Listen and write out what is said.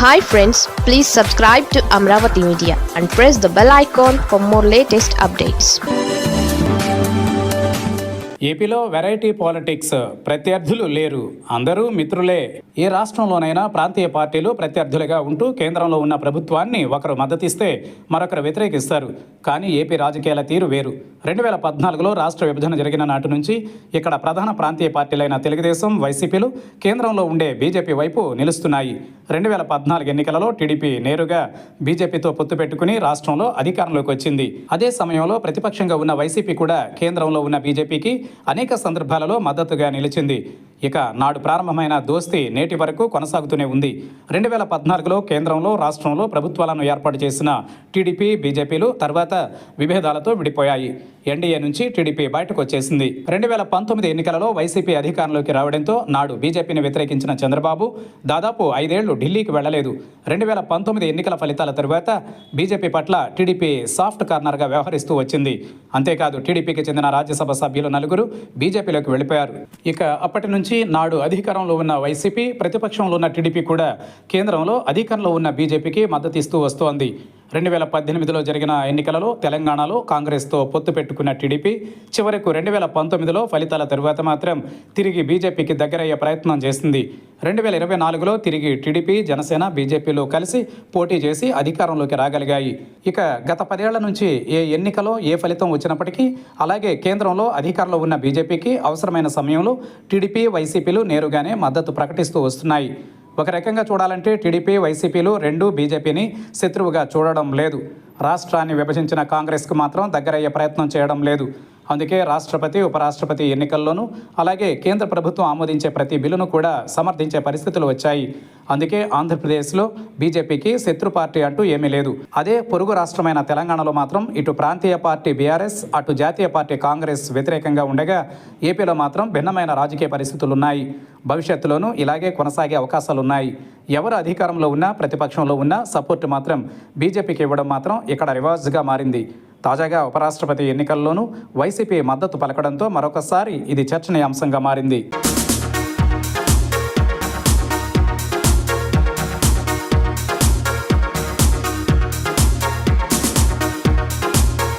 Hi friends, please subscribe to Amravati Media and press the bell icon for more latest updates. ఏపీలో variety politics. ప్రత్యర్థులు లేరు, అందరూ మిత్రులే. ఏ రాష్ట్రంలోనైనా ప్రాంతీయ పార్టీలు ప్రత్యర్థులుగా ఉంటూ కేంద్రంలో ఉన్న ప్రభుత్వాన్ని ఒకరు మద్దతిస్తే మరొకరు వ్యతిరేకిస్తారు. కానీ ఏపీ రాజకీయాల తీరు వేరు. 2014లో రాష్ట్ర విభజన జరిగిన నాటి నుంచి ఇక్కడ ప్రధాన ప్రాంతీయ పార్టీలైన తెలుగుదేశం, వైసీపీలు కేంద్రంలో ఉండే బీజేపీ వైపు నిలుస్తున్నాయి. 2014 ఎన్నికలలో టీడీపీ నేరుగా బీజేపీతో పొత్తు పెట్టుకుని రాష్ట్రంలో అధికారంలోకి వచ్చింది. అదే సమయంలో ప్రతిపక్షంగా ఉన్న వైసీపీ కూడా కేంద్రంలో ఉన్న బీజేపీకి అనేక సందర్భాలలో మద్దతుగా నిలిచింది. ఇక నాడు ప్రారంభమైన దోస్తీ నేటి వరకు కొనసాగుతూనే ఉంది. 2014లో కేంద్రంలో, రాష్ట్రంలో ప్రభుత్వాలను ఏర్పాటు చేసిన టీడీపీ, బీజేపీలు తర్వాత విభేదాలతో విడిపోయాయి. ఎన్డీఏ నుంచి టీడీపీ బయటకు వచ్చేసింది. 2019 ఎన్నికలలో వైసీపీ అధికారంలోకి రావడంతో నాడు బీజేపీని వ్యతిరేకించిన చంద్రబాబు దాదాపు 5 ఏళ్లు ఢిల్లీకి వెళ్లలేదు. 2019 ఎన్నికల ఫలితాల తరువాత బీజేపీ పట్ల టీడీపీ సాఫ్ట్ కార్నర్గా వ్యవహరిస్తూ వచ్చింది. అంతేకాదు టీడీపీకి చెందిన రాజ్యసభ సభ్యులు 4 బీజేపీలోకి వెళ్లిపోయారు. ఇక అప్పటి నుంచి నాడు అధికారంలో ఉన్న వైసీపీ, ప్రతిపక్షంలో ఉన్న టీడీపీ కూడా కేంద్రంలో అధికారంలో ఉన్న బీజేపీకి మద్దతిస్తూ వస్తోంది. 2018లో జరిగిన ఎన్నికలలో తెలంగాణలో కాంగ్రెస్తో పొత్తు పెట్టుకున్న టీడీపీ చివరకు 2019లో ఫలితాల తరువాత మాత్రం తిరిగి బీజేపీకి దగ్గరయ్యే ప్రయత్నం చేసింది. 2024లో తిరిగి టీడీపీ, జనసేన, బీజేపీలు కలిసి పోటీ చేసి అధికారంలోకి రాగలిగాయి. ఇక గత 10 ఏళ్ల నుంచి ఏ ఎన్నికలో ఏ ఫలితం వచ్చినప్పటికీ అలాగే కేంద్రంలో అధికారంలో ఉన్న బీజేపీకి అవసరమైన సమయంలో టీడీపీ, వైసీపీలు నేరుగానే మద్దతు ప్రకటిస్తూ వస్తున్నాయి. ఒక రకంగా చూడాలంటే టీడీపీ, వైసీపీలు రెండూ బీజేపీని శత్రువుగా చూడడం లేదు. రాష్ట్రాన్ని విభజించిన కాంగ్రెస్కు మాత్రం దగ్గరయ్యే ప్రయత్నం చేయడం లేదు. అందుకే రాష్ట్రపతి, ఉపరాష్ట్రపతి ఎన్నికల్లోనూ అలాగే కేంద్ర ప్రభుత్వం ఆమోదించే ప్రతి బిల్లును కూడా సమర్థించే పరిస్థితులు వచ్చాయి. అందుకే ఆంధ్రప్రదేశ్లో బీజేపీకి శత్రు పార్టీ అంటూ ఏమీ లేదు. అదే పొరుగు రాష్ట్రమైన తెలంగాణలో మాత్రం ఇటు ప్రాంతీయ పార్టీ బీఆర్ఎస్, అటు జాతీయ పార్టీ కాంగ్రెస్ వ్యతిరేకంగా ఉండగా ఏపీలో మాత్రం భిన్నమైన రాజకీయ పరిస్థితులున్నాయి. భవిష్యత్తులోనూ ఇలాగే కొనసాగే అవకాశాలున్నాయి. ఎవరు అధికారంలో ఉన్నా, ప్రతిపక్షంలో ఉన్నా సపోర్టు మాత్రం బీజేపీకి ఇవ్వడం మాత్రం ఇక్కడ రివాజ్గా మారింది. తాజాగా ఉపరాష్ట్రపతి ఎన్నికల్లోనూ వైసీపీ మద్దతు పలకడంతో మరొకసారి ఇది చర్చనీయాంశంగా మారింది.